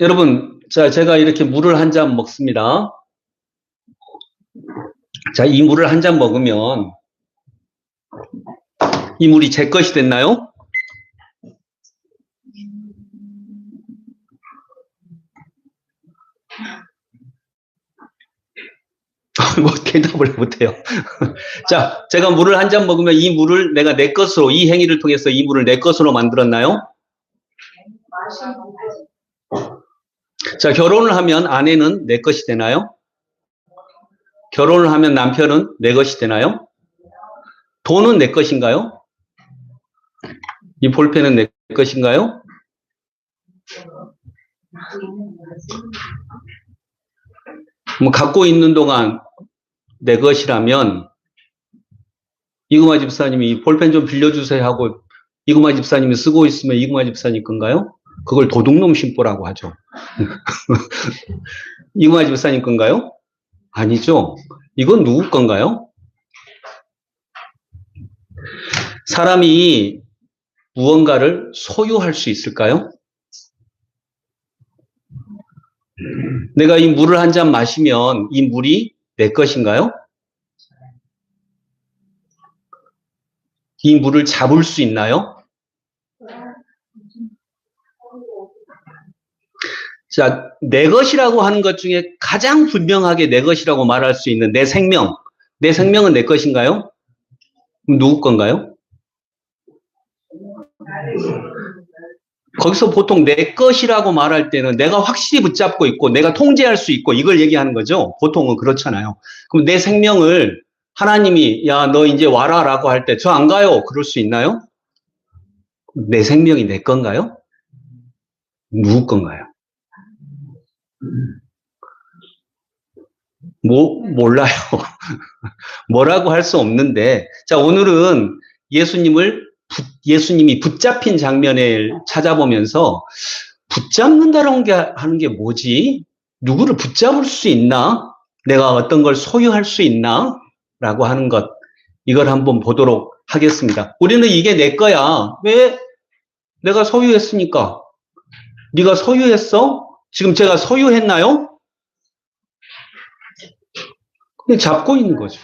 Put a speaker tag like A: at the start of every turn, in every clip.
A: 여러분, 자, 제가 이렇게 물을 한 잔 먹습니다. 자, 이 물을 한 잔 먹으면 이 물이 제 것이 됐나요? 뭐 대답을 못해요. 자, 제가 물을 한 잔 먹으면 이 물을 내가 내 것으로, 이 행위를 통해서 이 물을 내 것으로 만들었나요? 자, 결혼을 하면 아내는 내 것이 되나요? 결혼을 하면 남편은 내 것이 되나요? 돈은 내 것인가요? 이 볼펜은 내 것인가요? 뭐 갖고 있는 동안 내 것이라면 이금아 집사님이 이 볼펜 좀 빌려주세요 하고 이금아 집사님이 쓰고 있으면 이금아 집사님 건가요? 그걸 도둑놈 심보라고 하죠. 이금아 집사님 건가요? 아니죠. 이건 누구 건가요? 사람이 무언가를 소유할 수 있을까요? 내가 이 물을 한 잔 마시면 이 물이 내 것인가요? 이 물을 잡을 수 있나요? 자, 내 것이라고 하는 것 중에 가장 분명하게 내 것이라고 말할 수 있는 내 생명. 내 생명은 내 것인가요? 그럼 누구 건가요? 거기서 보통 내 것이라고 말할 때는 내가 확실히 붙잡고 있고 내가 통제할 수 있고 이걸 얘기하는 거죠. 보통은 그렇잖아요. 그럼 내 생명을 하나님이 야, 너 이제 와라 라고 할 때 저 안 가요. 그럴 수 있나요? 내 생명이 내 건가요? 누구 건가요? 몰라요. 뭐라고 할 수 없는데, 자, 오늘은 예수님이 붙잡힌 장면을 찾아보면서, 붙잡는다는 게 하는 게 뭐지? 누구를 붙잡을 수 있나? 내가 어떤 걸 소유할 수 있나? 라고 하는 것, 이걸 한번 보도록 하겠습니다. 우리는 이게 내 거야. 왜? 내가 소유했으니까. 네가 소유했어? 지금 제가 소유했나요? 그냥 잡고 있는 거죠.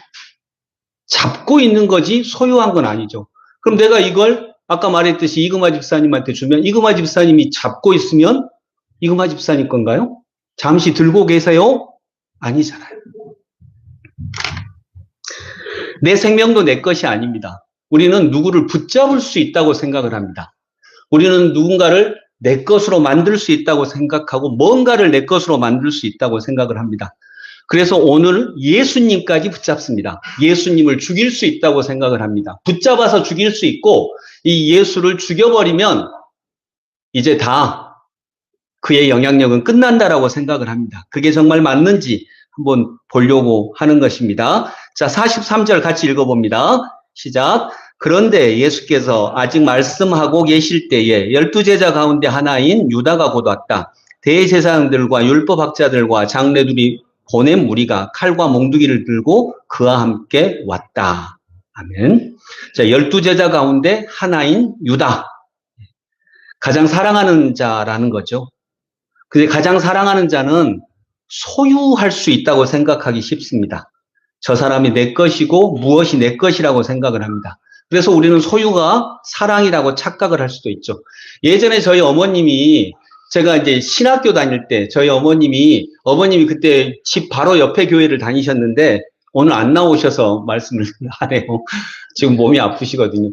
A: 잡고 있는 거지 소유한 건 아니죠. 그럼 내가 이걸 아까 말했듯이 이금아 집사님한테 주면 이금아 집사님이 잡고 있으면 이금아 집사님 건가요? 잠시 들고 계세요? 아니잖아요. 내 생명도 내 것이 아닙니다. 우리는 누구를 붙잡을 수 있다고 생각을 합니다. 우리는 누군가를 내 것으로 만들 수 있다고 생각하고 뭔가를 내 것으로 만들 수 있다고 생각을 합니다. 그래서 오늘 예수님까지 붙잡습니다. 예수님을 죽일 수 있다고 생각을 합니다. 붙잡아서 죽일 수 있고 이 예수를 죽여버리면 이제 다 그의 영향력은 끝난다라고 생각을 합니다. 그게 정말 맞는지 한번 보려고 하는 것입니다. 자, 43절 같이 읽어봅니다. 시작. 그런데 예수께서 아직 말씀하고 계실 때에 12제자 가운데 하나인 유다가 곧 왔다. 대제사장들과 율법학자들과 장로들이 보낸 무리가 칼과 몽두기를 들고 그와 함께 왔다. 아멘. 자, 12제자 가운데 하나인 유다. 가장 사랑하는 자라는 거죠. 근데 가장 사랑하는 자는 소유할 수 있다고 생각하기 쉽습니다. 저 사람이 내 것이고 무엇이 내 것이라고 생각을 합니다. 그래서 우리는 소유가 사랑이라고 착각을 할 수도 있죠. 예전에 저희 어머님이 제가 이제 신학교 다닐 때 저희 어머님이 그때 집 바로 옆에 교회를 다니셨는데 오늘 안 나오셔서 말씀을 하네요. 지금 몸이 아프시거든요.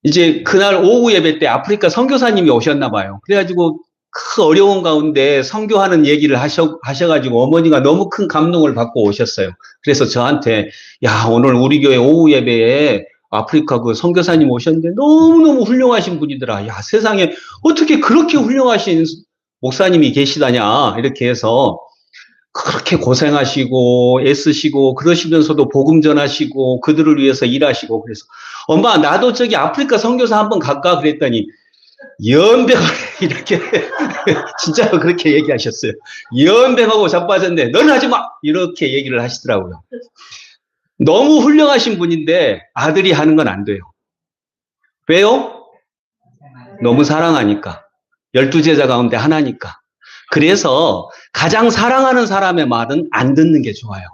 A: 이제 그날 오후 예배 때 아프리카 선교사님이 오셨나 봐요. 그래가지고 그 어려운 가운데 선교하는 얘기를 하셔가지고 어머니가 너무 큰 감동을 받고 오셨어요. 그래서 저한테 야, 오늘 우리 교회 오후 예배에 아프리카 그 선교사님 오셨는데 너무너무 훌륭하신 분이더라. 야, 세상에 어떻게 그렇게 훌륭하신 목사님이 계시다냐. 이렇게 해서 그렇게 고생하시고 애쓰시고 그러시면서도 복음 전하시고 그들을 위해서 일하시고 그래서 엄마 나도 저기 아프리카 선교사 한번 갈까 그랬더니 연병을 이렇게 진짜로 그렇게 얘기하셨어요. 연병하고 자빠졌네. 넌 하지 마. 이렇게 얘기를 하시더라고요. 너무 훌륭하신 분인데 아들이 하는 건 안 돼요. 왜요? 너무 사랑하니까. 12 제자 가운데 하나니까. 그래서 가장 사랑하는 사람의 말은 안 듣는 게 좋아요.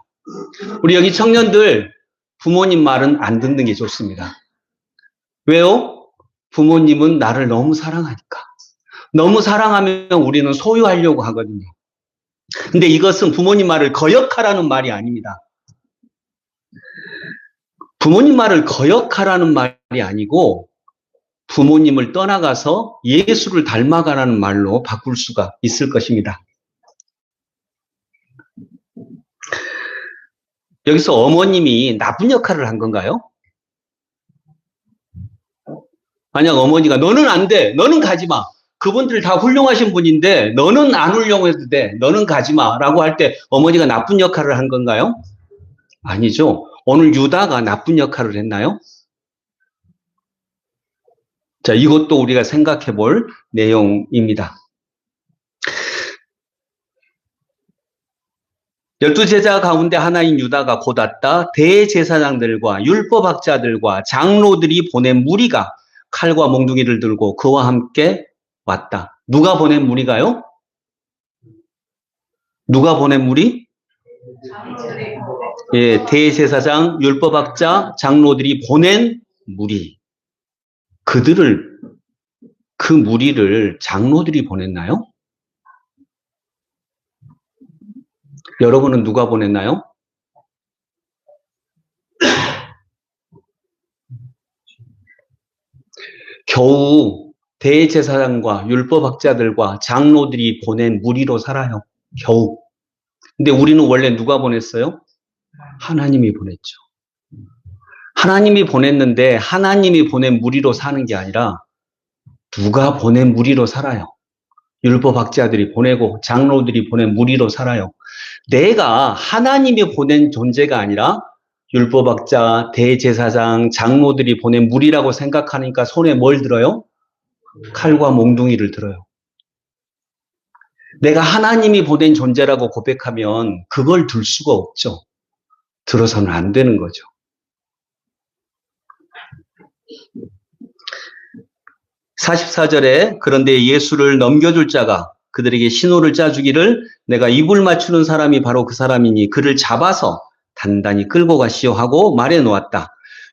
A: 우리 여기 청년들 부모님 말은 안 듣는 게 좋습니다. 왜요? 부모님은 나를 너무 사랑하니까. 너무 사랑하면 우리는 소유하려고 하거든요. 근데 이것은 부모님 말을 거역하라는 말이 아닙니다. 부모님 말을 거역하라는 말이 아니고 부모님을 떠나가서 예수를 닮아가라는 말로 바꿀 수가 있을 것입니다. 여기서 어머님이 나쁜 역할을 한 건가요? 만약 어머니가 너는 안 돼, 너는 가지 마. 그분들 다 훌륭하신 분인데 너는 안 훌륭해도 돼, 너는 가지 마라고 할 때 어머니가 나쁜 역할을 한 건가요? 아니죠. 오늘 유다가 나쁜 역할을 했나요? 자, 이것도 우리가 생각해 볼 내용입니다. 12제자 가운데 하나인 유다가 곧 왔다. 대제사장들과 율법학자들과 장로들이 보낸 무리가 칼과 몽둥이를 들고 그와 함께 왔다. 누가 보낸 무리가요? 누가 보낸 무리? 예, 대제사장, 율법학자, 장로들이 보낸 무리. 그 무리를 장로들이 보냈나요? 여러분은 누가 보냈나요? 겨우 대제사장과 율법학자들과 장로들이 보낸 무리로 살아요. 겨우. 근데 우리는 원래 누가 보냈어요? 하나님이 보냈죠. 하나님이 보냈는데 하나님이 보낸 무리로 사는 게 아니라 누가 보낸 무리로 살아요. 율법학자들이 보내고 장로들이 보낸 무리로 살아요. 내가 하나님이 보낸 존재가 아니라 율법학자, 대제사장, 장로들이 보낸 무리라고 생각하니까 손에 뭘 들어요? 칼과 몽둥이를 들어요. 내가 하나님이 보낸 존재라고 고백하면 그걸 들 수가 없죠. 들어서는 안 되는 거죠. (44절에) 그런데 예수를 넘겨줄 자가 그들에게 신호를 짜주기를 내가 입을 맞추는 사람이 바로 그 사람이니 그를 잡아서 단단히 끌고 가시오 하고 말해 놓았다.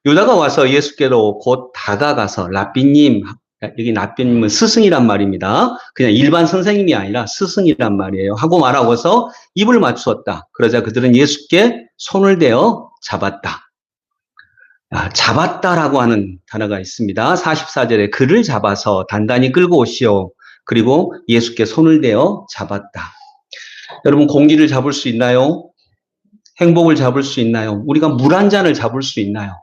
A: 유다가 와서 예수께로 곧 다가가서 랍비님, 여기 랍비님은 스승이란 말입니다. 그냥 일반 선생님이 아니라 스승이란 말이에요. 하고 말하고서 입을 맞추었다. 그러자 그들은 예수께 손을 대어 잡았다. 잡았다라고 하는 단어가 있습니다. 44절에 그를 잡아서 단단히 끌고 오시오. 그리고 예수께 손을 대어 잡았다. 여러분, 공기를 잡을 수 있나요? 행복을 잡을 수 있나요? 우리가 물 한 잔을 잡을 수 있나요?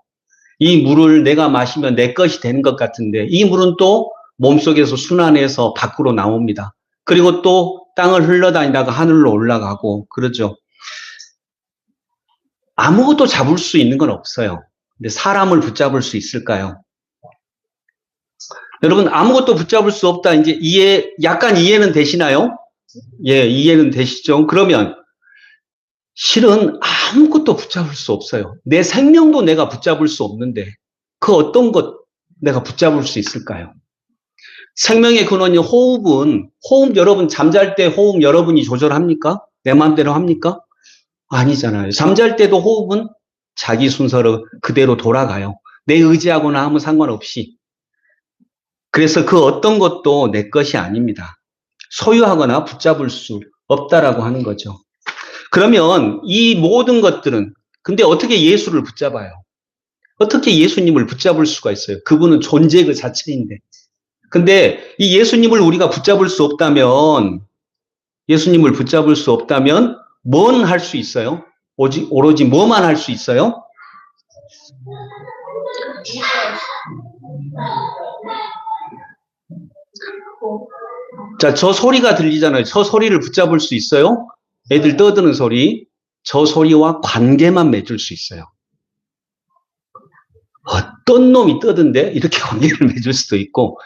A: 이 물을 내가 마시면 내 것이 되는 것 같은데 이 물은 또 몸속에서 순환해서 밖으로 나옵니다. 그리고 또 땅을 흘러다니다가 하늘로 올라가고 그러죠. 아무것도 잡을 수 있는 건 없어요. 근데 사람을 붙잡을 수 있을까요? 여러분, 아무것도 붙잡을 수 없다. 이제 약간 이해는 되시나요? 예, 이해는 되시죠? 그러면 실은 아무것도 붙잡을 수 없어요. 내 생명도 내가 붙잡을 수 없는데 그 어떤 것 내가 붙잡을 수 있을까요? 생명의 근원인 호흡 여러분 잠잘 때 호흡 여러분이 조절합니까? 내 마음대로 합니까? 아니잖아요. 잠잘 때도 호흡은 자기 순서로 그대로 돌아가요. 내 의지하고는 아무 상관없이. 그래서 그 어떤 것도 내 것이 아닙니다. 소유하거나 붙잡을 수 없다라고 하는 거죠. 그러면 이 모든 것들은 근데 어떻게 예수를 붙잡아요? 어떻게 예수님을 붙잡을 수가 있어요? 그분은 존재 그 자체인데. 근데 이 예수님을 우리가 붙잡을 수 없다면 뭔 할 수 있어요? 오로지 뭐만 할 수 있어요? 자, 저 소리가 들리잖아요. 저 소리를 붙잡을 수 있어요? 애들 떠드는 소리. 저 소리와 관계만 맺을 수 있어요. 어떤 놈이 떠든데 이렇게 관계를 맺을 수도 있고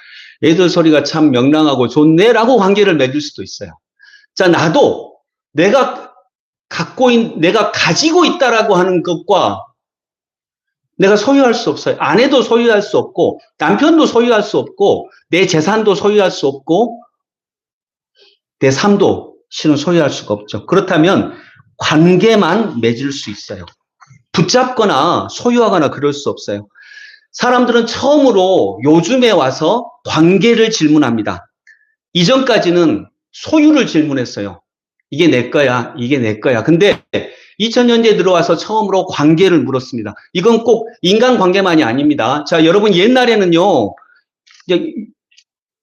A: 애들 소리가 참 명랑하고 좋네라고 관계를 맺을 수도 있어요. 자, 나도 내가 가지고 있다라고 하는 것과 내가 소유할 수 없어요. 아내도 소유할 수 없고 남편도 소유할 수 없고 내 재산도 소유할 수 없고 내 삶도 실은 소유할 수가 없죠. 그렇다면 관계만 맺을 수 있어요. 붙잡거나 소유하거나 그럴 수 없어요. 사람들은 처음으로 요즘에 와서 관계를 질문합니다. 이전까지는 소유를 질문했어요. 이게 내 거야, 이게 내 거야. 근데 2000년대에 들어와서 처음으로 관계를 물었습니다. 이건 꼭 인간관계만이 아닙니다. 자, 여러분 옛날에는요,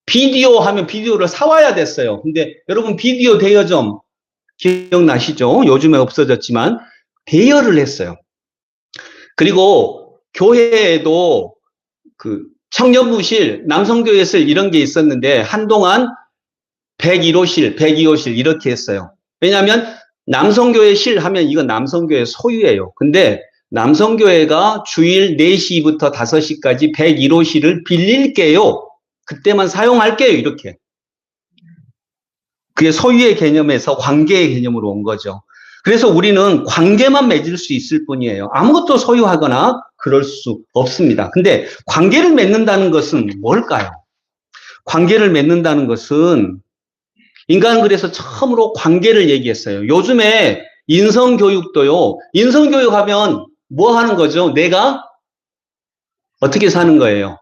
A: 비디오 하면 비디오를 사와야 됐어요. 근데 여러분 비디오 대여점 기억나시죠? 요즘에 없어졌지만 대여를 했어요. 그리고 교회에도 그 청년부실, 남성교회실 이런 게 있었는데 한동안 101호실, 102호실 이렇게 했어요. 왜냐하면 남성교회실 하면 이건 남성교회 소유예요. 근데 남성교회가 주일 4시부터 5시까지 101호실을 빌릴게요. 그때만 사용할게요. 이렇게. 그게 소유의 개념에서 관계의 개념으로 온 거죠. 그래서 우리는 관계만 맺을 수 있을 뿐이에요. 아무것도 소유하거나 그럴 수 없습니다. 근데 관계를 맺는다는 것은 뭘까요? 관계를 맺는다는 것은 인간은 그래서 처음으로 관계를 얘기했어요. 요즘에 인성교육도요. 인성교육 하면 뭐 하는 거죠? 내가 어떻게 사는 거예요?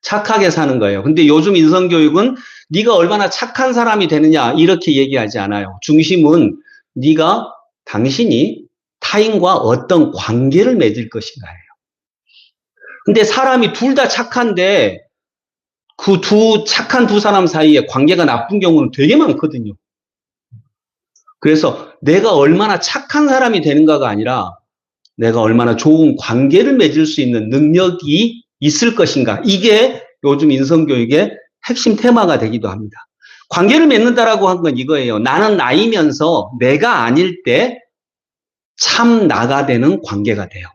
A: 착하게 사는 거예요. 근데 요즘 인성교육은 네가 얼마나 착한 사람이 되느냐 이렇게 얘기하지 않아요. 중심은 네가 당신이 타인과 어떤 관계를 맺을 것인가예요. 근데 사람이 둘 다 착한데 그 착한 두 사람 사이에 관계가 나쁜 경우는 되게 많거든요. 그래서 내가 얼마나 착한 사람이 되는가가 아니라 내가 얼마나 좋은 관계를 맺을 수 있는 능력이 있을 것인가. 이게 요즘 인성교육의 핵심 테마가 되기도 합니다. 관계를 맺는다라고 한 건 이거예요. 나는 나이면서 내가 아닐 때 참 나가 되는 관계가 돼요.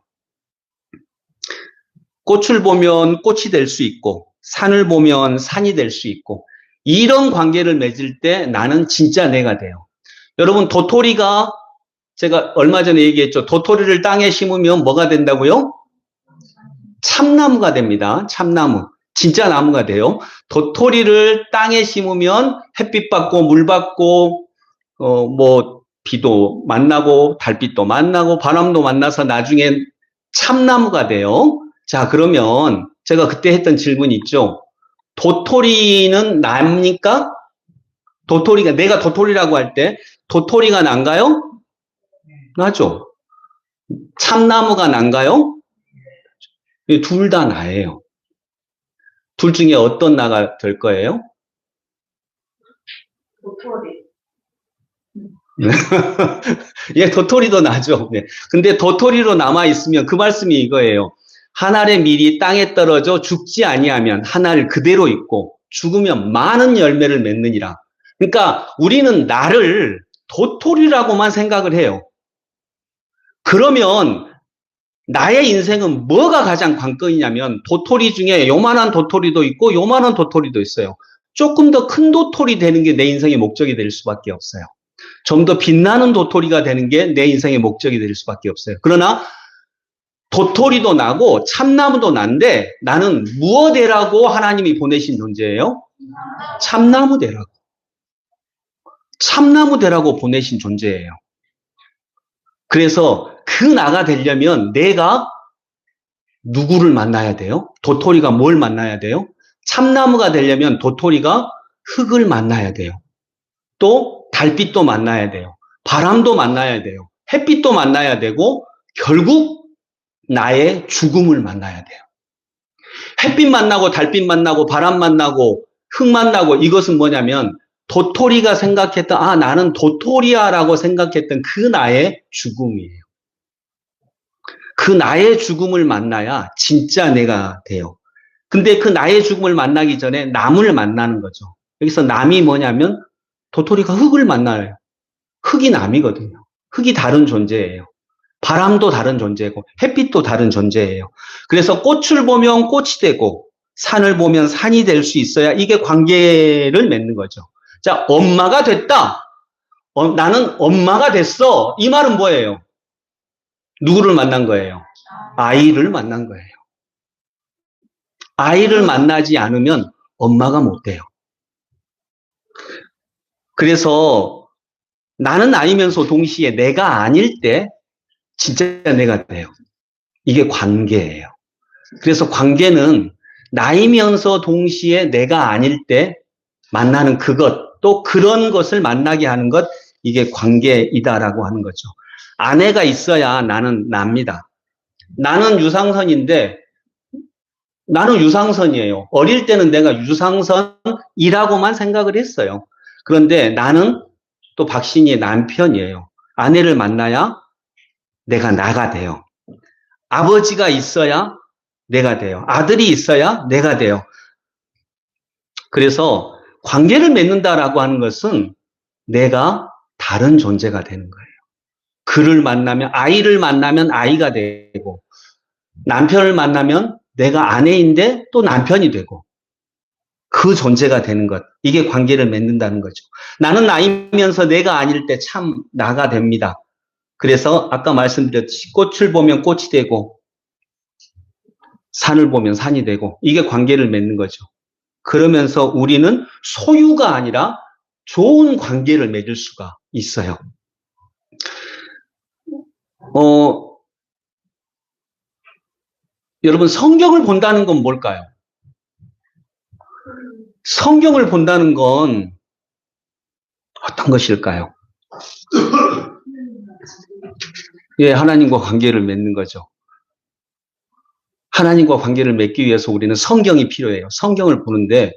A: 꽃을 보면 꽃이 될 수 있고 산을 보면 산이 될 수 있고 이런 관계를 맺을 때 나는 진짜 내가 돼요. 여러분 도토리가 제가 얼마 전에 얘기했죠. 도토리를 땅에 심으면 뭐가 된다고요? 참나무가 됩니다. 참나무. 진짜 나무가 돼요. 도토리를 땅에 심으면 햇빛 받고 물 받고 비도 만나고 달빛도 만나고 바람도 만나서 나중엔 참나무가 돼요. 자, 그러면 제가 그때 했던 질문 있죠. 도토리는 납니까? 도토리가 내가 도토리라고 할 때 도토리가 난가요? 나죠. 참나무가 난가요? 둘 다 나예요. 둘 중에 어떤 나가 될 거예요?
B: 도토리.
A: 예, 도토리도 나죠. 네. 근데 도토리로 남아있으면 그 말씀이 이거예요. 한 알의 밀이 땅에 떨어져 죽지 아니하면 한 알 그대로 있고 죽으면 많은 열매를 맺느니라. 그러니까 우리는 나를 도토리라고만 생각을 해요. 그러면 나의 인생은 뭐가 가장 관건이냐면 도토리 중에 요만한 도토리도 있고 요만한 도토리도 있어요. 조금 더 큰 도토리 되는 게 내 인생의 목적이 될 수밖에 없어요. 좀 더 빛나는 도토리가 되는 게 내 인생의 목적이 될 수밖에 없어요. 그러나 도토리도 나고 참나무도 난데 나는 무엇 되라고 하나님이 보내신 존재예요? 참나무 되라고. 참나무 되라고 보내신 존재예요. 그래서 그 나가 되려면 내가 누구를 만나야 돼요? 도토리가 뭘 만나야 돼요? 참나무가 되려면 도토리가 흙을 만나야 돼요. 또 달빛도 만나야 돼요. 바람도 만나야 돼요. 햇빛도 만나야 되고 결국 나의 죽음을 만나야 돼요. 햇빛 만나고 달빛 만나고 바람 만나고 흙 만나고 이것은 뭐냐면 도토리가 생각했던 나는 도토리야 라고 생각했던 그 나의 죽음이에요. 그 나의 죽음을 만나야 진짜 내가 돼요. 근데 그 나의 죽음을 만나기 전에 남을 만나는 거죠. 여기서 남이 뭐냐면 도토리가 흙을 만나요. 흙이 남이거든요. 흙이 다른 존재예요. 바람도 다른 존재고 햇빛도 다른 존재예요. 그래서 꽃을 보면 꽃이 되고 산을 보면 산이 될 수 있어야 이게 관계를 맺는 거죠. 자, 엄마가 됐다. 나는 엄마가 됐어. 이 말은 뭐예요? 누구를 만난 거예요? 아이를 만난 거예요. 아이를 만나지 않으면 엄마가 못 돼요. 그래서 나는 나이면서 동시에 내가 아닐 때 진짜 내가 돼요. 이게 관계예요. 그래서 관계는 나이면서 동시에 내가 아닐 때 만나는 그것, 또 그런 것을 만나게 하는 것, 이게 관계이다라고 하는 거죠. 아내가 있어야 나는 납니다. 나는 유상선인데 나는 유상선이에요. 어릴 때는 내가 유상선이라고만 생각을 했어요. 그런데 나는 또 박신희의 남편이에요. 아내를 만나야 내가 나가 돼요. 아버지가 있어야 내가 돼요. 아들이 있어야 내가 돼요. 그래서 관계를 맺는다라고 하는 것은 내가 다른 존재가 되는 거예요. 그를 만나면, 아이를 만나면 아이가 되고, 남편을 만나면 내가 아내인데 또 남편이 되고, 그 존재가 되는 것. 이게 관계를 맺는다는 거죠. 나는 나이면서 내가 아닐 때 참 나가 됩니다. 그래서 아까 말씀드렸듯이 꽃을 보면 꽃이 되고, 산을 보면 산이 되고, 이게 관계를 맺는 거죠. 그러면서 우리는 소유가 아니라 좋은 관계를 맺을 수가 있어요. 여러분, 성경을 본다는 건 뭘까요? 성경을 본다는 건 어떤 것일까요? 예, 하나님과 관계를 맺는 거죠. 하나님과 관계를 맺기 위해서 우리는 성경이 필요해요. 성경을 보는데,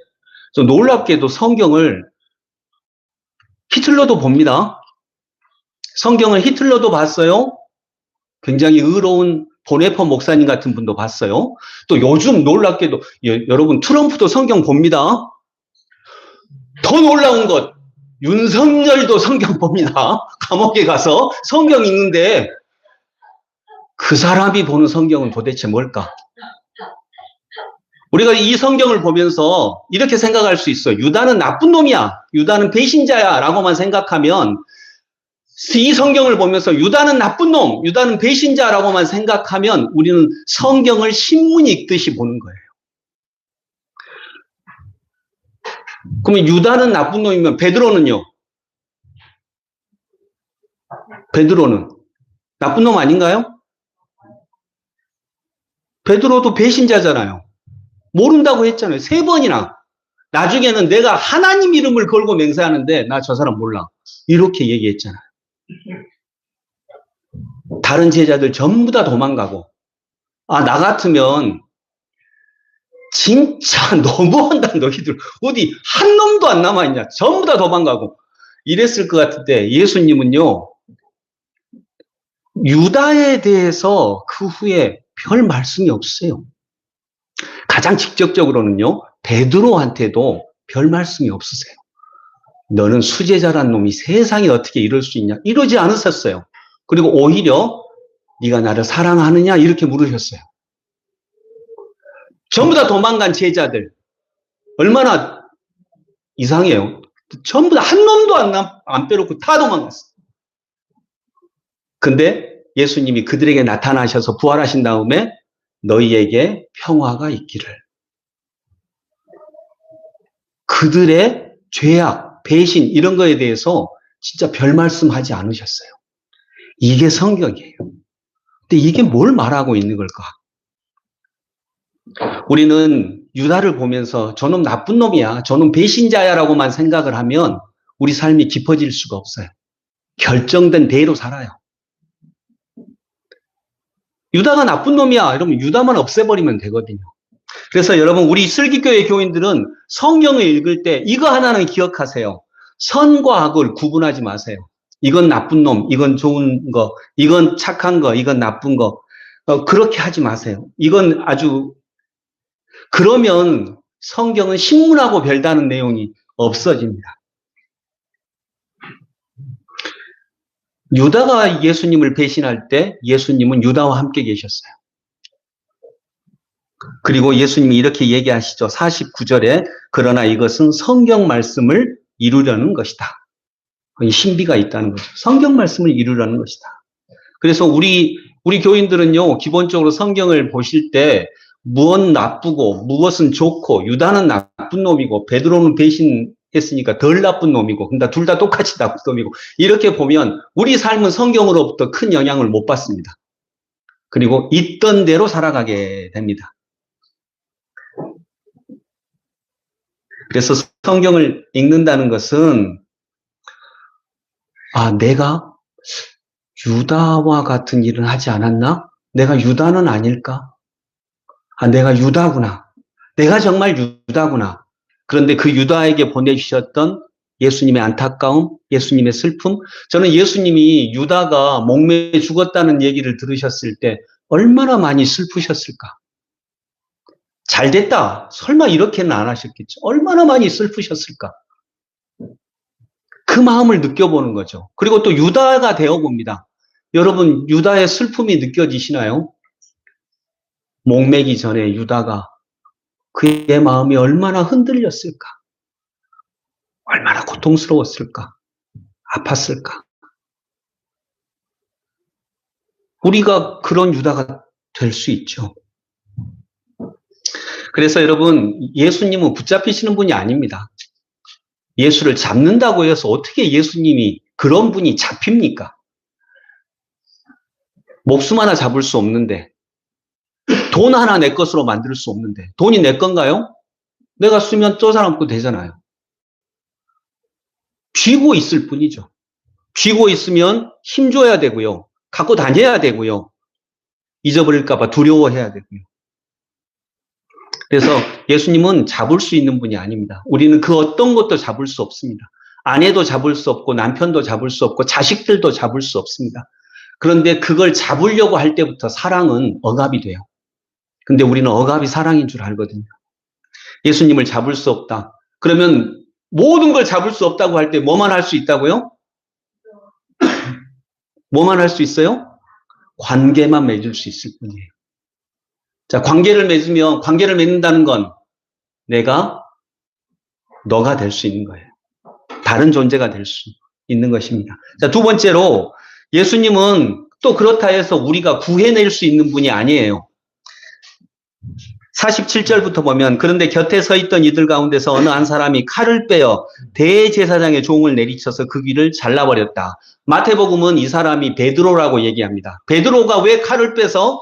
A: 놀랍게도 성경을 히틀러도 봅니다. 성경을 히틀러도 봤어요. 굉장히 의로운 보네퍼 목사님 같은 분도 봤어요. 또 요즘 놀랍게도 여러분 트럼프도 성경 봅니다. 더 놀라운 것, 윤석열도 성경 봅니다. 감옥에 가서 성경 읽는데 그 사람이 보는 성경은 도대체 뭘까? 우리가 이 성경을 보면서 이렇게 생각할 수 있어요. 유다는 나쁜 놈이야. 유다는 배신자야. 라고만 생각하면 이 성경을 보면서 유다는 나쁜 놈, 유다는 배신자라고만 생각하면 우리는 성경을 신문 읽듯이 보는 거예요. 그러면 유다는 나쁜 놈이면 베드로는요? 베드로는 나쁜 놈 아닌가요? 베드로도 배신자잖아요. 모른다고 했잖아요. 3번이나. 나중에는 내가 하나님 이름을 걸고 맹세하는데 나 저 사람 몰라. 이렇게 얘기했잖아요. 다른 제자들 전부 다 도망가고, 나 같으면 진짜 너무한다. 너희들 어디 한 놈도 안 남아있냐. 전부 다 도망가고 이랬을 것 같은데 예수님은요, 유다에 대해서 그 후에 별 말씀이 없어요. 가장 직접적으로는요, 베드로한테도 별 말씀이 없으세요. 너는 수제자란 놈이 세상에 어떻게 이럴 수 있냐? 이러지 않으셨어요. 그리고 오히려 네가 나를 사랑하느냐? 이렇게 물으셨어요. 전부 다 도망간 제자들 얼마나 이상해요. 전부 다 한 놈도 안 빼놓고 다 도망갔어요. 근데 예수님이 그들에게 나타나셔서 부활하신 다음에 너희에게 평화가 있기를. 그들의 죄악, 배신 이런 거에 대해서 진짜 별 말씀하지 않으셨어요. 이게 성경이에요. 근데 이게 뭘 말하고 있는 걸까? 우리는 유다를 보면서 저놈 나쁜 놈이야, 저놈 배신자야 라고만 생각을 하면 우리 삶이 깊어질 수가 없어요. 결정된 대로 살아요. 유다가 나쁜 놈이야 이러면 유다만 없애버리면 되거든요. 그래서 여러분, 우리 슬기교회 교인들은 성경을 읽을 때 이거 하나는 기억하세요. 선과 악을 구분하지 마세요. 이건 나쁜 놈, 이건 좋은 거, 이건 착한 거, 이건 나쁜 거. 그렇게 하지 마세요. 이건 아주, 그러면 성경은 신문하고 별다른 내용이 없어집니다. 유다가 예수님을 배신할 때 예수님은 유다와 함께 계셨어요. 그리고 예수님이 이렇게 얘기하시죠. 49절에 그러나 이것은 성경 말씀을 이루려는 것이다. 신비가 있다는 거죠. 성경 말씀을 이루려는 것이다. 그래서 우리 교인들은요, 기본적으로 성경을 보실 때 무엇 나쁘고 무엇은 좋고 유다는 나쁜 놈이고 베드로는 했으니까 덜 나쁜 놈이고, 그러니까 둘 다 똑같이 나쁜 놈이고, 이렇게 보면 우리 삶은 성경으로부터 큰 영향을 못 받습니다. 그리고 있던 대로 살아가게 됩니다. 그래서 성경을 읽는다는 것은, 내가 유다와 같은 일을 하지 않았나? 내가 유다는 아닐까? 내가 유다구나. 내가 정말 유다구나. 그런데 그 유다에게 보내주셨던 예수님의 안타까움, 예수님의 슬픔, 저는 예수님이 유다가 목매에 죽었다는 얘기를 들으셨을 때 얼마나 많이 슬프셨을까? 잘 됐다. 설마 이렇게는 안 하셨겠죠. 얼마나 많이 슬프셨을까? 그 마음을 느껴보는 거죠. 그리고 또 유다가 되어봅니다. 여러분, 유다의 슬픔이 느껴지시나요? 목매기 전에 유다가 그의 마음이 얼마나 흔들렸을까? 얼마나 고통스러웠을까? 아팠을까? 우리가 그런 유다가 될 수 있죠. 그래서 여러분, 예수님은 붙잡히시는 분이 아닙니다. 예수를 잡는다고 해서 어떻게 예수님이 그런 분이 잡힙니까? 목숨 하나 잡을 수 없는데, 돈 하나 내 것으로 만들 수 없는데, 돈이 내 건가요? 내가 쓰면 저 사람 거 되잖아요. 쥐고 있을 뿐이죠. 쥐고 있으면 힘줘야 되고요. 갖고 다녀야 되고요. 잊어버릴까봐 두려워해야 되고요. 그래서 예수님은 잡을 수 있는 분이 아닙니다. 우리는 그 어떤 것도 잡을 수 없습니다. 아내도 잡을 수 없고 남편도 잡을 수 없고 자식들도 잡을 수 없습니다. 그런데 그걸 잡으려고 할 때부터 사랑은 억압이 돼요. 근데 우리는 억압이 사랑인 줄 알거든요. 예수님을 잡을 수 없다. 그러면 모든 걸 잡을 수 없다고 할 때 뭐만 할 수 있다고요? 뭐만 할 수 있어요? 관계만 맺을 수 있을 뿐이에요. 자, 관계를 맺는다는 건 너가 될 수 있는 거예요. 다른 존재가 될 수 있는 것입니다. 자, 두 번째로 예수님은 또 그렇다 해서 우리가 구해낼 수 있는 분이 아니에요. 47절부터 보면 그런데 곁에 서 있던 이들 가운데서 어느 한 사람이 칼을 빼어 대제사장의 종을 내리쳐서 그 귀를 잘라버렸다. 마태복음은 이 사람이 베드로라고 얘기합니다. 베드로가 왜 칼을 빼서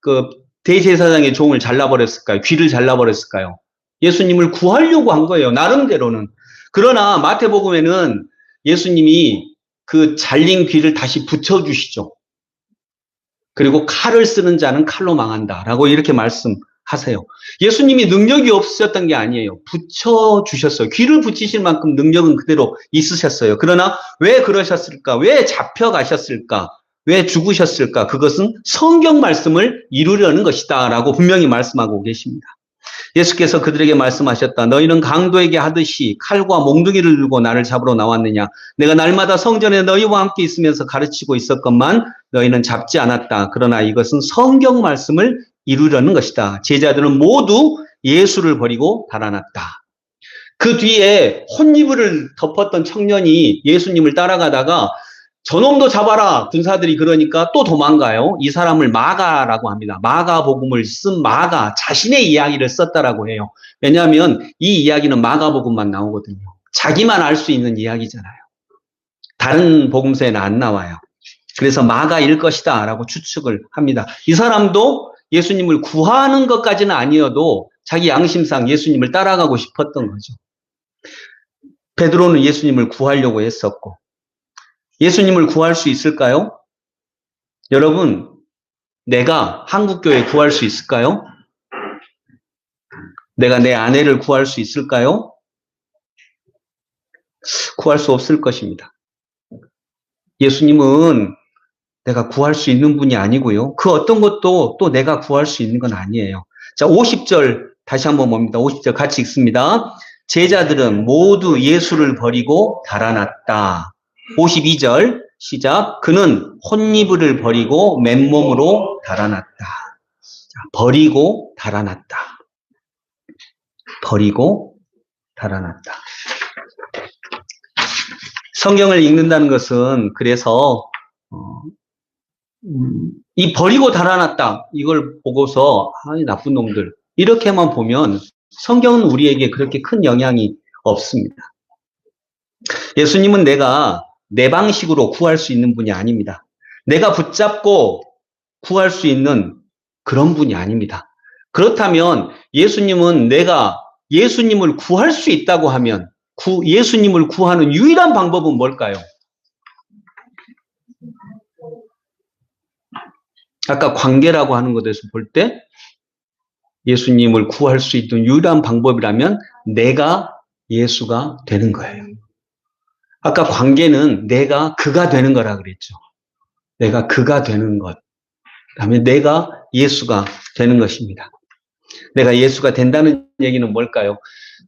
A: 그 대제사장의 종을 잘라버렸을까요? 귀를 잘라버렸을까요? 예수님을 구하려고 한 거예요. 나름대로는. 그러나 마태복음에는 예수님이 그 잘린 귀를 다시 붙여주시죠. 그리고 칼을 쓰는 자는 칼로 망한다라고 이렇게 말씀하세요. 예수님이 능력이 없으셨던 게 아니에요. 붙여주셨어요. 귀를 붙이실 만큼 능력은 그대로 있으셨어요. 그러나 왜 그러셨을까? 왜 잡혀가셨을까? 왜 죽으셨을까? 그것은 성경 말씀을 이루려는 것이다 라고 분명히 말씀하고 계십니다. 예수께서 그들에게 말씀하셨다. 너희는 강도에게 하듯이 칼과 몽둥이를 들고 나를 잡으러 나왔느냐? 내가 날마다 성전에 너희와 함께 있으면서 가르치고 있었건만 너희는 잡지 않았다. 그러나 이것은 성경 말씀을 이루려는 것이다. 제자들은 모두 예수를 버리고 달아났다. 그 뒤에 혼이불을 덮었던 청년이 예수님을 따라가다가 저놈도 잡아라. 군사들이 그러니까 또 도망가요. 이 사람을 마가라고 합니다. 마가복음을 쓴 마가 자신의 이야기를 썼다라고 해요. 왜냐하면 이 이야기는 마가복음만 나오거든요. 자기만 알 수 있는 이야기잖아요. 다른 복음서에는 안 나와요. 그래서 마가일 것이다 라고 추측을 합니다. 이 사람도 예수님을 구하는 것까지는 아니어도 자기 양심상 예수님을 따라가고 싶었던 거죠. 베드로는 예수님을 구하려고 했었고, 예수님을 구할 수 있을까요? 여러분, 내가 한국교회 구할 수 있을까요? 내가 내 아내를 구할 수 있을까요? 구할 수 없을 것입니다. 예수님은 내가 구할 수 있는 분이 아니고요. 그 어떤 것도 또 내가 구할 수 있는 건 아니에요. 자, 50절 다시 한번 봅니다. 50절 같이 읽습니다. 제자들은 모두 예수를 버리고 달아났다. 52절 시작. 그는 혼이불을 버리고 맨몸으로 달아났다. 자, 버리고 달아났다. 버리고 달아났다. 성경을 읽는다는 것은 그래서 이 버리고 달아났다 이걸 보고서 이 나쁜 놈들 이렇게만 보면 성경은 우리에게 그렇게 큰 영향이 없습니다. 예수님은 내가 내 방식으로 구할 수 있는 분이 아닙니다. 내가 붙잡고 구할 수 있는 그런 분이 아닙니다. 그렇다면 예수님은 내가 예수님을 구할 수 있다고 하면 예수님을 구하는 유일한 방법은 뭘까요? 아까 관계라고 하는 것에서 볼 때 예수님을 구할 수 있는 유일한 방법이라면 내가 예수가 되는 거예요. 아까 관계는 내가 그가 되는 거라 그랬죠. 내가 그가 되는 것. 그다음에 내가 예수가 되는 것입니다. 내가 예수가 된다는 얘기는 뭘까요?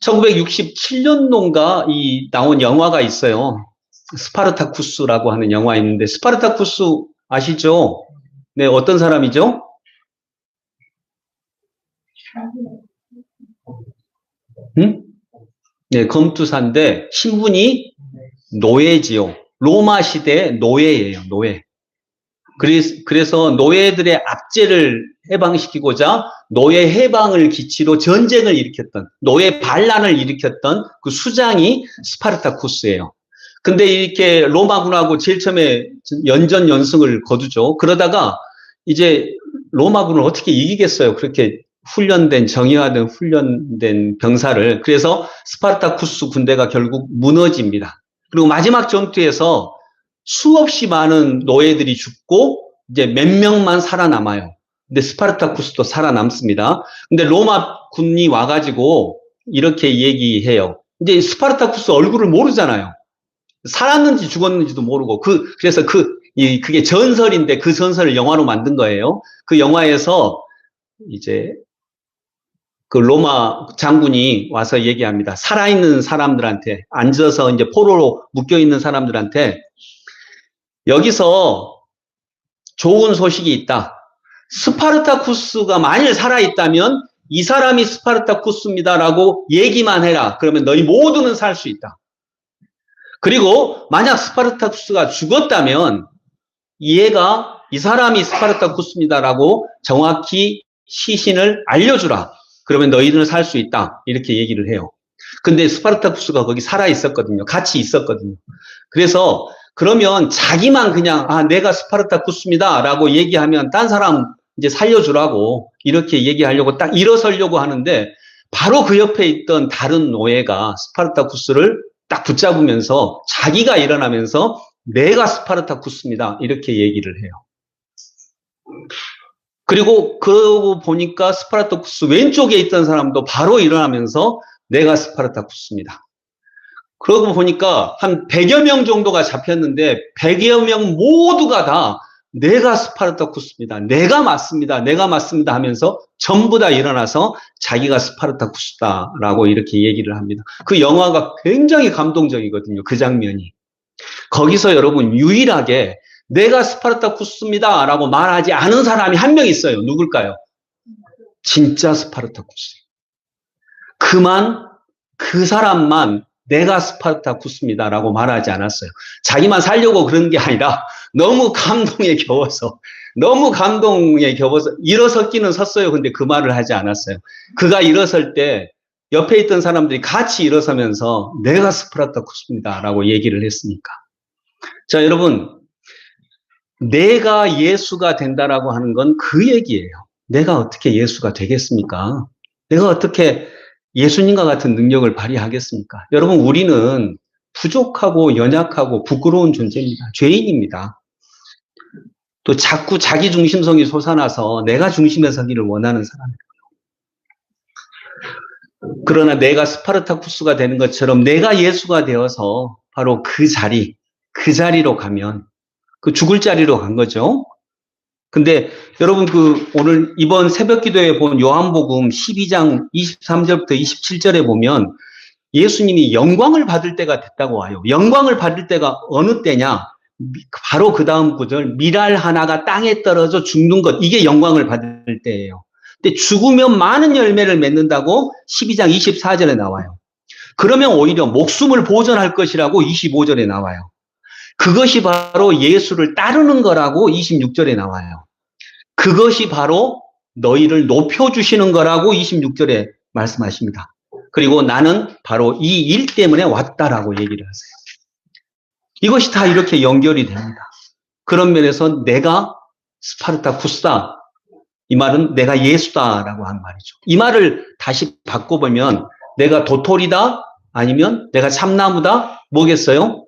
A: 1967년도인가 나온 영화가 있어요. 스파르타쿠스라고 하는 영화 있는데 스파르타쿠스 아시죠? 네, 어떤 사람이죠? 응? 네, 검투사인데 신분이 노예지요. 로마 시대 노예예요. 노예. 그래서 노예들의 압제를 해방시키고자 노예 해방을 기치로 전쟁을 일으켰던 노예 반란을 일으켰던 그 수장이 스파르타쿠스예요. 근데 이렇게 로마군하고 제일 처음에 연전연승을 거두죠. 그러다가 이제 로마군을 어떻게 이기겠어요? 그렇게 정예화된 훈련된 병사를. 그래서 스파르타쿠스 군대가 결국 무너집니다. 그리고 마지막 전투에서 수없이 많은 노예들이 죽고 이제 몇 명만 살아남아요. 근데 스파르타쿠스도 살아남습니다. 근데 로마 군이 와가지고 이렇게 얘기해요. 이제 스파르타쿠스 얼굴을 모르잖아요. 살았는지 죽었는지도 모르고 그래서 그게 전설인데 그 전설을 영화로 만든 거예요. 그 영화에서 이제 그 로마 장군이 와서 얘기합니다. 살아있는 사람들한테 앉아서 이제 포로로 묶여있는 사람들한테 여기서 좋은 소식이 있다. 스파르타쿠스가 만일 살아있다면 이 사람이 스파르타쿠스입니다라고 얘기만 해라. 그러면 너희 모두는 살 수 있다. 그리고 만약 스파르타쿠스가 죽었다면 이 사람이 스파르타쿠스입니다라고 정확히 시신을 알려주라. 그러면 너희들은 살 수 있다. 이렇게 얘기를 해요. 근데 스파르타쿠스가 거기 살아 있었거든요. 같이 있었거든요. 그래서 그러면 자기만 그냥 내가 스파르타쿠스입니다 라고 얘기하면 딴 사람 이제 살려주라고 이렇게 얘기하려고 딱 일어서려고 하는데 바로 그 옆에 있던 다른 노예가 스파르타쿠스를 딱 붙잡으면서 자기가 일어나면서 내가 스파르타쿠스입니다 이렇게 얘기를 해요. 그리고 그러고 보니까 스파르타쿠스 왼쪽에 있던 사람도 바로 일어나면서 내가 스파르타쿠스입니다. 그러고 보니까 한 100여 명 정도가 잡혔는데 100여 명 모두가 다 내가 스파르타쿠스입니다. 내가 맞습니다. 내가 맞습니다 하면서 전부 다 일어나서 자기가 스파르타쿠스다라고 이렇게 얘기를 합니다. 그 영화가 굉장히 감동적이거든요. 그 장면이. 거기서 여러분 유일하게 내가 스파르타쿠스입니다 라고 말하지 않은 사람이 한 명 있어요. 누굴까요? 진짜 스파르타쿠스. 그 사람만 내가 스파르타쿠스입니다 라고 말하지 않았어요. 자기만 살려고 그런 게 아니라 너무 감동에 겨워서 일어섰기는 섰어요. 근데 그 말을 하지 않았어요. 그가 일어설 때 옆에 있던 사람들이 같이 일어서면서 내가 스파르타쿠스입니다 라고 얘기를 했으니까. 자, 여러분, 내가 예수가 된다라고 하는 건 그 얘기예요. 내가 어떻게 예수가 되겠습니까? 내가 어떻게 예수님과 같은 능력을 발휘하겠습니까? 여러분, 우리는 부족하고 연약하고 부끄러운 존재입니다. 죄인입니다. 또 자꾸 자기 중심성이 솟아나서 내가 중심에 서기를 원하는 사람이에요. 그러나 내가 스파르타쿠스가 되는 것처럼 내가 예수가 되어서 바로 그 자리로 가면 그 죽을 자리로 간 거죠. 근데 여러분 오늘 이번 새벽 기도에 본 요한복음 12장 23절부터 27절에 보면 예수님이 영광을 받을 때가 됐다고 와요. 영광을 받을 때가 어느 때냐? 바로 그 다음 구절 밀알 하나가 땅에 떨어져 죽는 것. 이게 영광을 받을 때예요. 근데 죽으면 많은 열매를 맺는다고 12장 24절에 나와요. 그러면 오히려 목숨을 보존할 것이라고 25절에 나와요. 그것이 바로 예수를 따르는 거라고 26절에 나와요. 그것이 바로 너희를 높여주시는 거라고 26절에 말씀하십니다. 그리고 나는 바로 이 일 때문에 왔다라고 얘기를 하세요. 이것이 다 이렇게 연결이 됩니다. 그런 면에서 내가 스파르타쿠스다. 이 말은 내가 예수다라고 한 말이죠. 이 말을 다시 바꿔보면 내가 도토리다 아니면 내가 참나무다 뭐겠어요?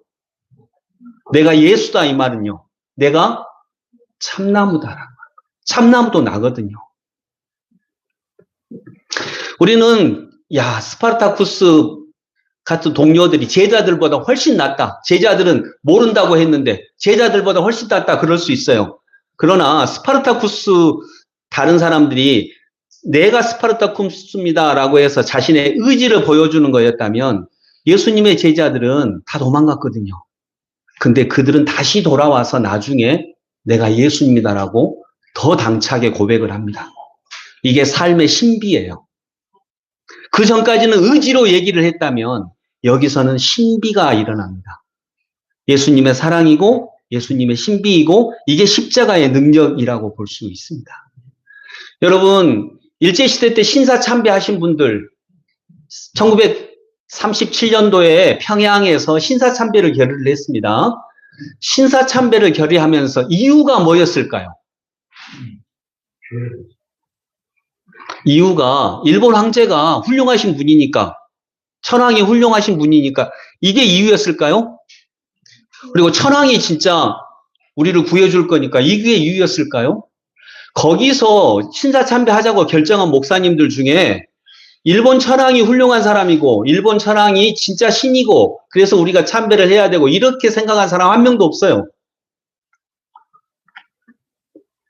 A: 내가 예수다 이 말은요. 내가 참나무다라고. 참나무도 나거든요. 우리는 스파르타쿠스 같은 동료들이 제자들보다 훨씬 낫다. 제자들은 모른다고 했는데 제자들보다 훨씬 낫다 그럴 수 있어요. 그러나 스파르타쿠스 다른 사람들이 내가 스파르타쿠스입니다라고 해서 자신의 의지를 보여주는 거였다면 예수님의 제자들은 다 도망갔거든요. 근데 그들은 다시 돌아와서 나중에 내가 예수입니다라고 더 당차게 고백을 합니다. 이게 삶의 신비예요. 그 전까지는 의지로 얘기를 했다면 여기서는 신비가 일어납니다. 예수님의 사랑이고 예수님의 신비이고 이게 십자가의 능력이라고 볼 수 있습니다. 여러분 일제시대 때 신사참배하신 분들 1937년도에 평양에서 신사참배를 결의를 했습니다. 신사참배를 결의하면서 이유가 뭐였을까요? 이유가 일본 황제가 훌륭하신 분이니까 천황이 훌륭하신 분이니까 이게 이유였을까요? 그리고 천황이 진짜 우리를 구해줄 거니까 이게 이유였을까요? 거기서 신사참배하자고 결정한 목사님들 중에 일본 천황이 훌륭한 사람이고 일본 천황이 진짜 신이고 그래서 우리가 참배를 해야 되고 이렇게 생각한 사람 한 명도 없어요.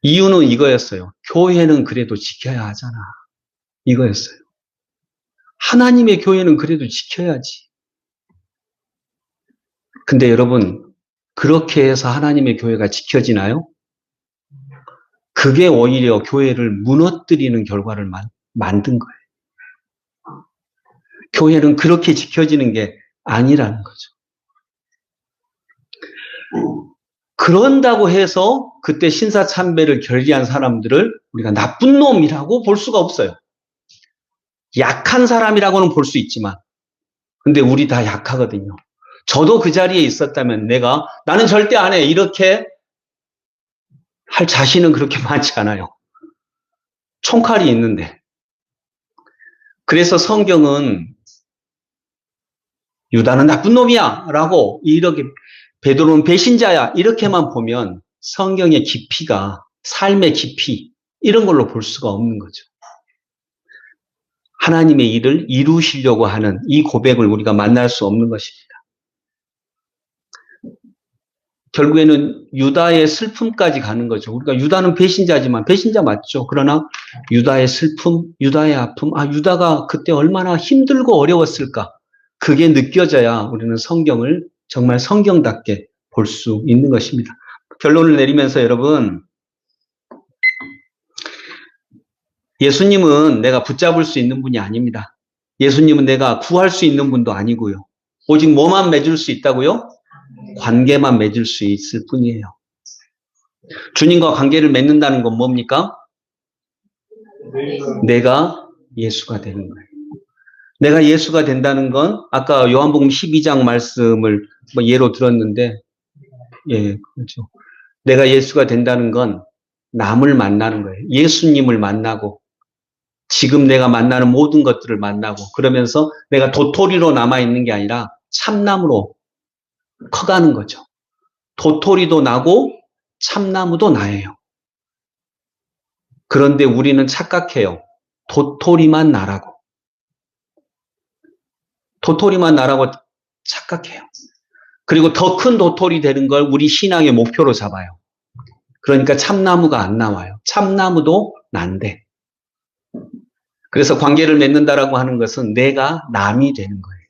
A: 이유는 이거였어요. 교회는 그래도 지켜야 하잖아. 이거였어요. 하나님의 교회는 그래도 지켜야지. 근데 여러분 그렇게 해서 하나님의 교회가 지켜지나요? 그게 오히려 교회를 무너뜨리는 결과를 만든 거예요. 교회는 그렇게 지켜지는 게 아니라는 거죠. 그런다고 해서 그때 신사참배를 결의한 사람들을 우리가 나쁜 놈이라고 볼 수가 없어요. 약한 사람이라고는 볼 수 있지만 근데 우리 다 약하거든요. 저도 그 자리에 있었다면 나는 절대 안 해 이렇게 할 자신은 그렇게 많지 않아요. 총칼이 있는데. 그래서 성경은 유다는 나쁜 놈이야 라고 이렇게 베드로는 배신자야 이렇게만 보면 성경의 깊이가 삶의 깊이 이런 걸로 볼 수가 없는 거죠. 하나님의 일을 이루시려고 하는 이 고백을 우리가 만날 수 없는 것입니다. 결국에는 유다의 슬픔까지 가는 거죠. 우리가 유다는 배신자지만 배신자 맞죠. 그러나 유다의 슬픔, 유다의 아픔, 유다가 그때 얼마나 힘들고 어려웠을까. 그게 느껴져야 우리는 성경을 정말 성경답게 볼 수 있는 것입니다. 결론을 내리면서 여러분, 예수님은 내가 붙잡을 수 있는 분이 아닙니다. 예수님은 내가 구할 수 있는 분도 아니고요. 오직 뭐만 맺을 수 있다고요? 관계만 맺을 수 있을 뿐이에요. 주님과 관계를 맺는다는 건 뭡니까? 내가 예수가 되는 거예요. 내가 예수가 된다는 건 아까 요한복음 12장 말씀을 예로 들었는데 그렇죠. 내가 예수가 된다는 건 남을 만나는 거예요. 예수님을 만나고 지금 내가 만나는 모든 것들을 만나고 그러면서 내가 도토리로 남아있는 게 아니라 참나무로 커가는 거죠. 도토리도 나고 참나무도 나예요. 그런데 우리는 착각해요. 도토리만 나라고. 도토리만 나라고 착각해요. 그리고 더 큰 도토리 되는 걸 우리 신앙의 목표로 잡아요. 그러니까 참나무가 안 나와요. 참나무도 난데. 그래서 관계를 맺는다라고 하는 것은 내가 남이 되는 거예요.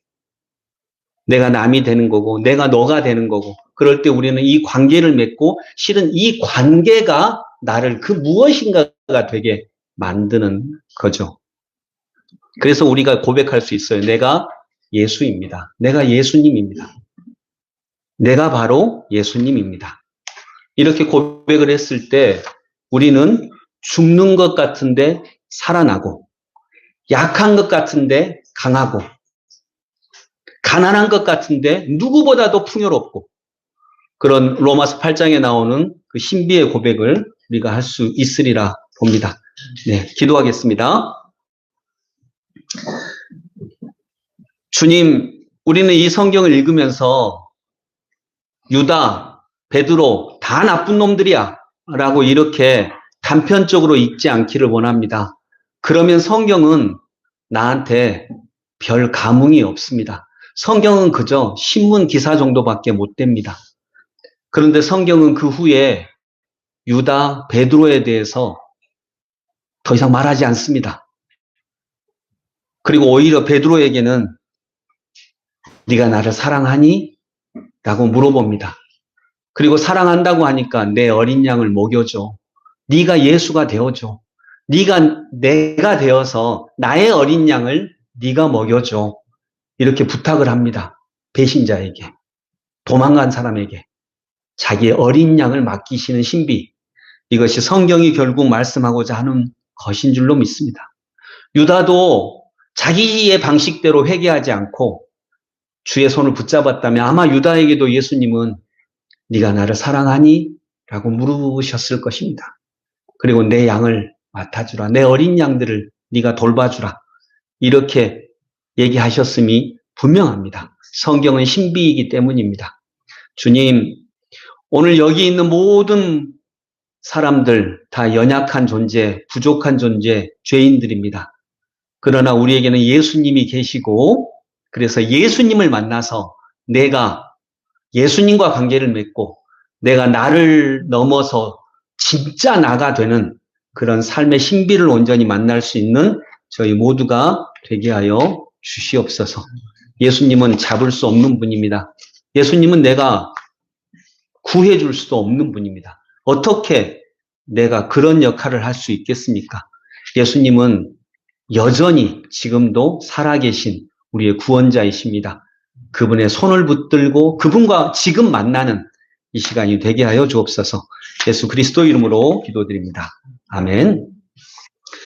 A: 내가 남이 되는 거고 내가 너가 되는 거고 그럴 때 우리는 이 관계를 맺고 실은 이 관계가 나를 그 무엇인가가 되게 만드는 거죠. 그래서 우리가 고백할 수 있어요. 내가 예수입니다. 내가 예수님입니다. 내가 바로 예수님입니다. 이렇게 고백을 했을 때 우리는 죽는 것 같은데 살아나고 약한 것 같은데 강하고 가난한 것 같은데 누구보다도 풍요롭고 그런 로마서 8장에 나오는 그 신비의 고백을 우리가 할 수 있으리라 봅니다. 네, 기도하겠습니다. 주님, 우리는 이 성경을 읽으면서 유다, 베드로 다 나쁜 놈들이야 라고 이렇게 단편적으로 읽지 않기를 원합니다. 그러면 성경은 나한테 별 감흥이 없습니다. 성경은 그저 신문 기사 정도밖에 못 됩니다. 그런데 성경은 그 후에 유다, 베드로에 대해서 더 이상 말하지 않습니다. 그리고 오히려 베드로에게는 네가 나를 사랑하니? 라고 물어봅니다. 그리고 사랑한다고 하니까 내 어린 양을 먹여줘. 네가 예수가 되어줘. 내가 되어서 나의 어린 양을 네가 먹여줘. 이렇게 부탁을 합니다. 배신자에게, 도망간 사람에게 자기의 어린 양을 맡기시는 신비. 이것이 성경이 결국 말씀하고자 하는 것인 줄로 믿습니다. 유다도 자기의 방식대로 회개하지 않고 주의 손을 붙잡았다면 아마 유다에게도 예수님은 네가 나를 사랑하니? 라고 물으셨을 것입니다. 그리고 내 양을 맡아주라. 내 어린 양들을 네가 돌봐주라. 이렇게 얘기하셨음이 분명합니다. 성경은 신비이기 때문입니다. 주님, 오늘 여기 있는 모든 사람들 다 연약한 존재, 부족한 존재, 죄인들입니다. 그러나 우리에게는 예수님이 계시고 그래서 예수님을 만나서 내가 예수님과 관계를 맺고 내가 나를 넘어서 진짜 나가 되는 그런 삶의 신비를 온전히 만날 수 있는 저희 모두가 되게 하여 주시옵소서. 예수님은 잡을 수 없는 분입니다. 예수님은 내가 구해줄 수도 없는 분입니다. 어떻게 내가 그런 역할을 할 수 있겠습니까? 예수님은 여전히 지금도 살아계신 우리의 구원자이십니다. 그분의 손을 붙들고 그분과 지금 만나는 이 시간이 되게 하여 주옵소서. 예수 그리스도 이름으로 기도드립니다. 아멘.